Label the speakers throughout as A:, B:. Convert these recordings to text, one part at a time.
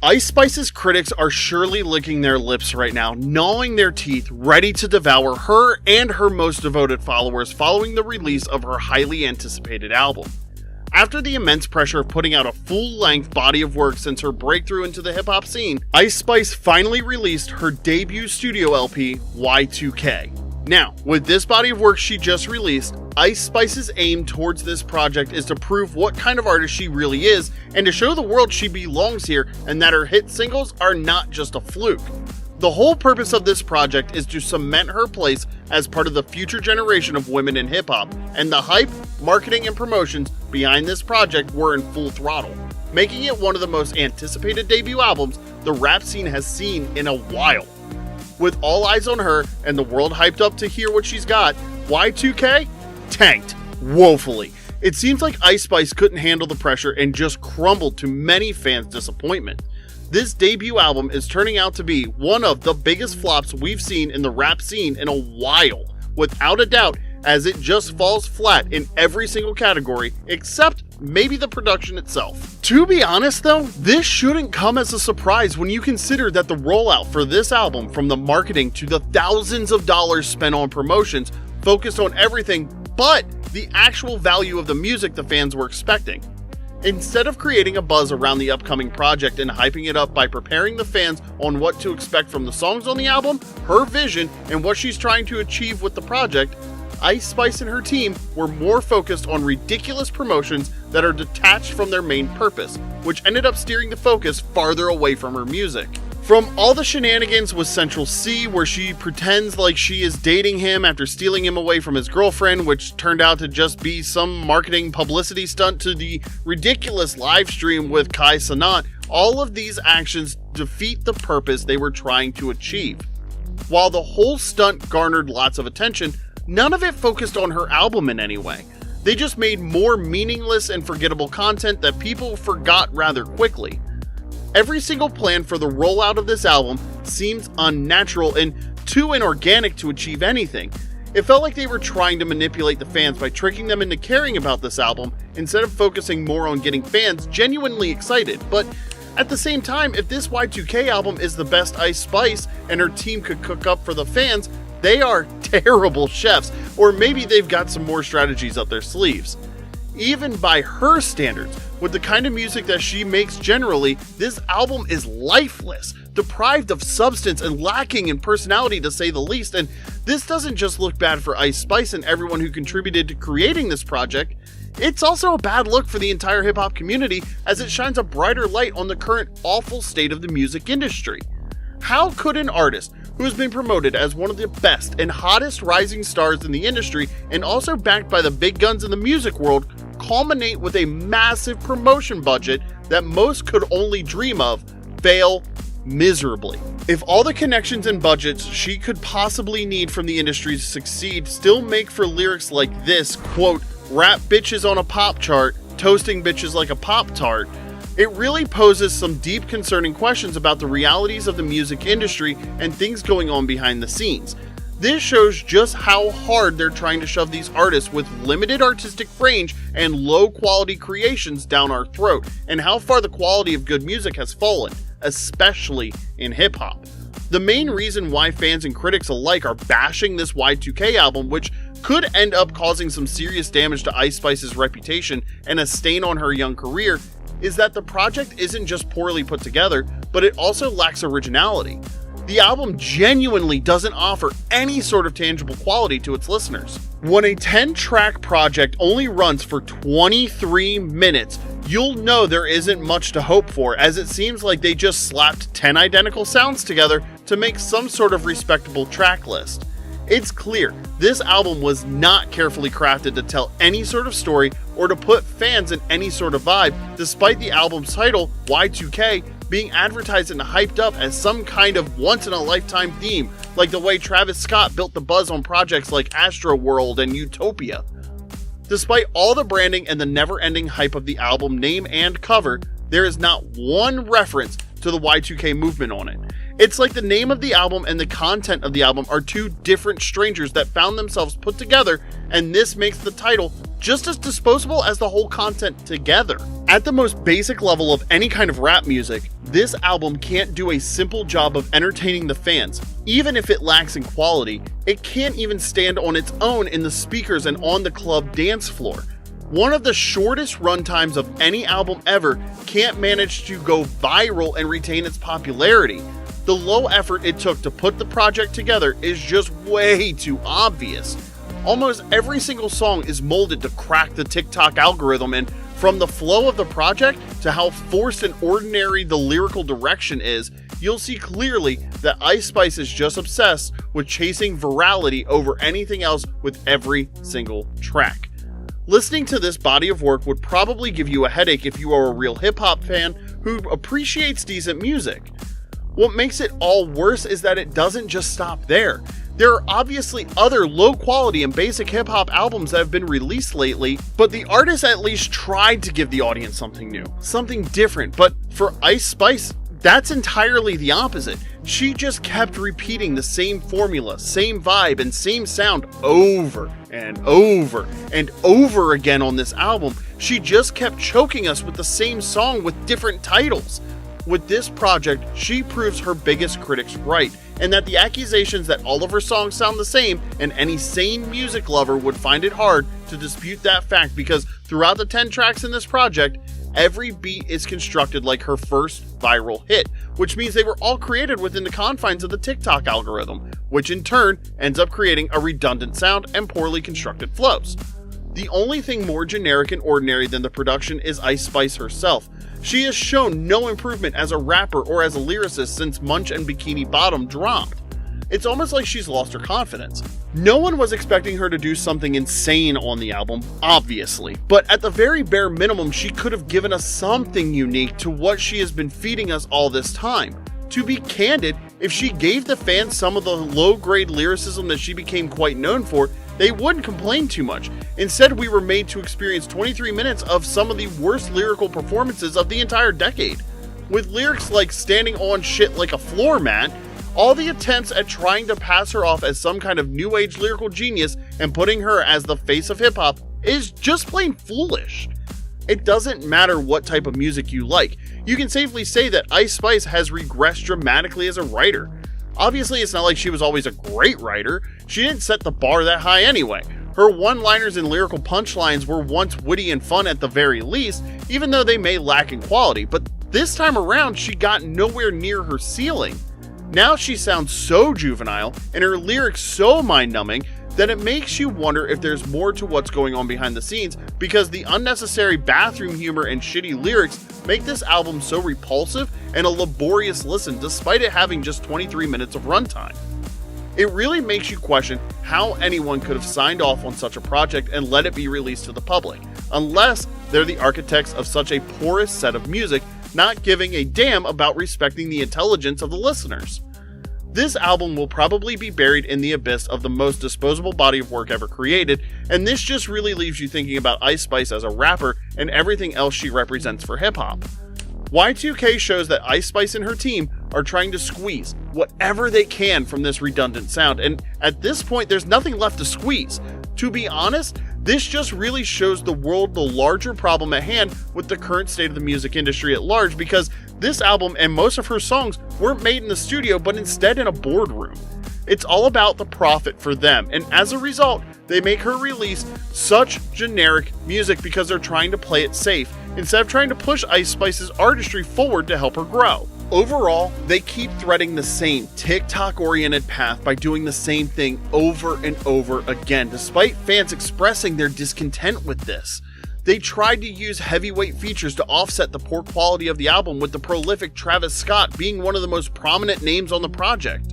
A: Ice Spice's critics are surely licking their lips right now, gnawing their teeth, ready to devour her and her most devoted followers following the release of her highly anticipated album. After the immense pressure of putting out a full-length body of work since her breakthrough into the hip-hop scene, Ice Spice finally released her debut studio LP, Y2K. Now, with this body of work she just released, Ice Spice's aim towards this project is to prove what kind of artist she really is and to show the world she belongs here and that her hit singles are not just a fluke. The whole purpose of this project is to cement her place as part of the future generation of women in hip-hop, and the hype, marketing, and promotions behind this project were in full throttle, making it one of the most anticipated debut albums the rap scene has seen in a while. With all eyes on her and the world hyped up to hear what she's got, Y2K tanked woefully. It seems like Ice Spice couldn't handle the pressure and just crumbled to many fans' disappointment. This debut album is turning out to be one of the biggest flops we've seen in the rap scene in a while, without a doubt, as it just falls flat in every single category except maybe the production itself. To be honest though, this shouldn't come as a surprise when you consider that the rollout for this album, from the marketing to the thousands of dollars spent on promotions, focused on everything but the actual value of the music the fans were expecting. Instead of creating a buzz around the upcoming project and hyping it up by preparing the fans on what to expect from the songs on the album, her vision, and what she's trying to achieve with the project, Ice Spice and her team were more focused on ridiculous promotions that are detached from their main purpose, which ended up steering the focus farther away from her music. From all the shenanigans with Central C, where she pretends like she is dating him after stealing him away from his girlfriend, which turned out to just be some marketing publicity stunt, to the ridiculous live stream with Kai Cenat, all of these actions defeat the purpose they were trying to achieve. While the whole stunt garnered lots of attention, none of it focused on her album in any way. They just made more meaningless and forgettable content that people forgot rather quickly. Every single plan for the rollout of this album seems unnatural and too inorganic to achieve anything. It felt like they were trying to manipulate the fans by tricking them into caring about this album instead of focusing more on getting fans genuinely excited. But at the same time, if this Y2K album is the best Ice Spice and her team could cook up for the fans, they are terrible chefs, or maybe they've got some more strategies up their sleeves. Even by her standards, with the kind of music that she makes generally, this album is lifeless, deprived of substance, and lacking in personality to say the least. And this doesn't just look bad for Ice Spice and everyone who contributed to creating this project, it's also a bad look for the entire hip-hop community, as it shines a brighter light on the current awful state of the music industry. How could an artist who has been promoted as one of the best and hottest rising stars in the industry, and also backed by the big guns in the music world, culminate with a massive promotion budget that most could only dream of, fail miserably? If all the connections and budgets she could possibly need from the industry to succeed still make for lyrics like this, quote, "rap bitches on a pop chart, toasting bitches like a Pop-Tart," it really poses some deep concerning questions about the realities of the music industry and things going on behind the scenes. This shows just how hard they're trying to shove these artists with limited artistic range and low quality creations down our throat, and how far the quality of good music has fallen, especially in hip hop. The main reason why fans and critics alike are bashing this Y2K album, which could end up causing some serious damage to Ice Spice's reputation and a stain on her young career, is that the project isn't just poorly put together, but it also lacks originality. The album genuinely doesn't offer any sort of tangible quality to its listeners. When a 10-track project only runs for 23 minutes, you'll know there isn't much to hope for, as it seems like they just slapped 10 identical sounds together to make some sort of respectable track list. It's clear this album was not carefully crafted to tell any sort of story or to put fans in any sort of vibe, despite the album's title, Y2K, being advertised and hyped up as some kind of once-in-a-lifetime theme, like the way Travis Scott built the buzz on projects like Astroworld and Utopia. Despite all the branding and the never-ending hype of the album name and cover, there is not one reference to the Y2K movement on it. It's like the name of the album and the content of the album are two different strangers that found themselves put together, and this makes the title just as disposable as the whole content together. At the most basic level of any kind of rap music, this album can't do a simple job of entertaining the fans. Even if it lacks in quality, it can't even stand on its own in the speakers and on the club dance floor. One of the shortest runtimes of any album ever can't manage to go viral and retain its popularity. The low effort it took to put the project together is just way too obvious. Almost every single song is molded to crack the TikTok algorithm, and from the flow of the project to how forced and ordinary the lyrical direction is, you'll see clearly that Ice Spice is just obsessed with chasing virality over anything else with every single track. Listening to this body of work would probably give you a headache if you are a real hip-hop fan who appreciates decent music. What makes it all worse is that it doesn't just stop there. There are obviously other low-quality and basic hip-hop albums that have been released lately, but the artist at least tried to give the audience something new, something different. But for Ice Spice, that's entirely the opposite. She just kept repeating the same formula, same vibe, and same sound over and over and over again on this album. She just kept choking us with the same song with different titles. With this project, she proves her biggest critics right, and that the accusations that all of her songs sound the same, and any sane music lover would find it hard to dispute that fact, because throughout the 10 tracks in this project, every beat is constructed like her first viral hit, which means they were all created within the confines of the TikTok algorithm, which in turn ends up creating a redundant sound and poorly constructed flows. The only thing more generic and ordinary than the production is Ice Spice herself. She has shown no improvement as a rapper or as a lyricist since Munch and Bikini Bottom dropped. It's almost like she's lost her confidence. No one was expecting her to do something insane on the album, obviously, but at the very bare minimum, she could have given us something unique to what she has been feeding us all this time. To be candid, if she gave the fans some of the low-grade lyricism that she became quite known for, they wouldn't complain too much. Instead, we were made to experience 23 minutes of some of the worst lyrical performances of the entire decade. With lyrics like standing on shit like a floor mat, all the attempts at trying to pass her off as some kind of new age lyrical genius and putting her as the face of hip hop is just plain foolish. It doesn't matter what type of music you like. You can safely say that Ice Spice has regressed dramatically as a writer. Obviously, it's not like she was always a great writer. She didn't set the bar that high anyway. Her one-liners and lyrical punchlines were once witty and fun at the very least, even though they may lack in quality, but this time around she got nowhere near her ceiling. Now she sounds so juvenile and her lyrics so mind-numbing that it makes you wonder if there's more to what's going on behind the scenes, because the unnecessary bathroom humor and shitty lyrics make this album so repulsive and a laborious listen despite it having just 23 minutes of runtime. It really makes you question how anyone could have signed off on such a project and let it be released to the public, unless they're the architects of such a porous set of music, not giving a damn about respecting the intelligence of the listeners. This album will probably be buried in the abyss of the most disposable body of work ever created, and this just really leaves you thinking about Ice Spice as a rapper and everything else she represents for hip-hop. Y2K shows that Ice Spice and her team are trying to squeeze whatever they can from this redundant sound, and at this point there's nothing left to squeeze. To be honest, this just really shows the world the larger problem at hand with the current state of the music industry at large, because this album and most of her songs weren't made in the studio but instead in a boardroom. It's all about the profit for them, and as a result, they make her release such generic music because they're trying to play it safe, instead of trying to push Ice Spice's artistry forward to help her grow. Overall, they keep threading the same TikTok-oriented path by doing the same thing over and over again, despite fans expressing their discontent with this. They tried to use heavyweight features to offset the poor quality of the album, with the prolific Travis Scott being one of the most prominent names on the project.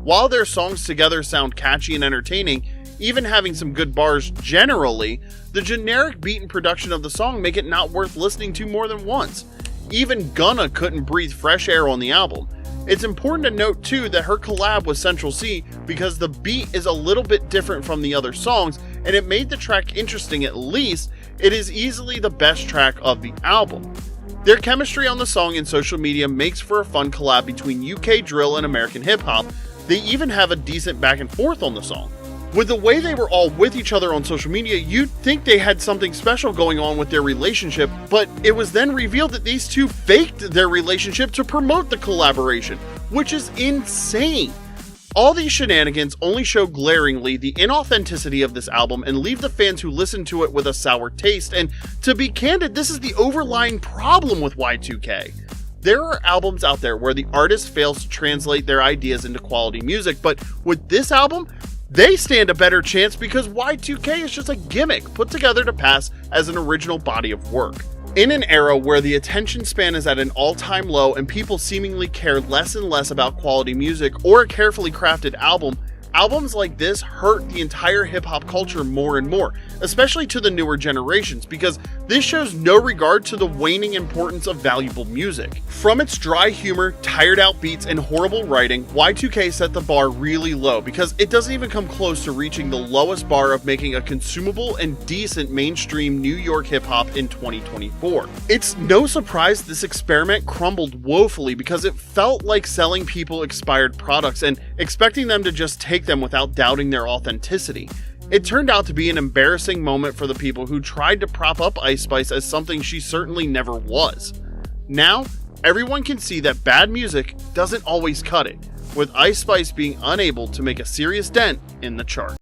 A: While their songs together sound catchy and entertaining, even having some good bars generally, the generic beat and production of the song make it not worth listening to more than once. Even Gunna couldn't breathe fresh air on the album. It's important to note too that her collab with Central C, because the beat is a little bit different from the other songs and it made the track interesting. At least, it is easily the best track of the album. Their chemistry on the song in social media makes for a fun collab between UK drill and American hip hop. They even have a decent back and forth on the song. With the way they were all with each other on social media, you'd think they had something special going on with their relationship, but it was then revealed that these two faked their relationship to promote the collaboration, which is insane. All these shenanigans only show glaringly the inauthenticity of this album and leave the fans who listen to it with a sour taste, and to be candid, this is the overlying problem with Y2K. There are albums out there where the artist fails to translate their ideas into quality music, but with this album, they stand a better chance because Y2K is just a gimmick put together to pass as an original body of work. In an era where the attention span is at an all-time low and people seemingly care less and less about quality music or a carefully crafted album, albums like this hurt the entire hip-hop culture more and more, especially to the newer generations, because this shows no regard to the waning importance of valuable music. From its dry humor, tired out beats, and horrible writing, Y2K set the bar really low because it doesn't even come close to reaching the lowest bar of making a consumable and decent mainstream New York hip-hop in 2024. It's no surprise this experiment crumbled woefully because it felt like selling people expired products and expecting them to just take them without doubting their authenticity. It turned out to be an embarrassing moment for the people who tried to prop up Ice Spice as something she certainly never was. Now, everyone can see that bad music doesn't always cut it, with Ice Spice being unable to make a serious dent in the chart.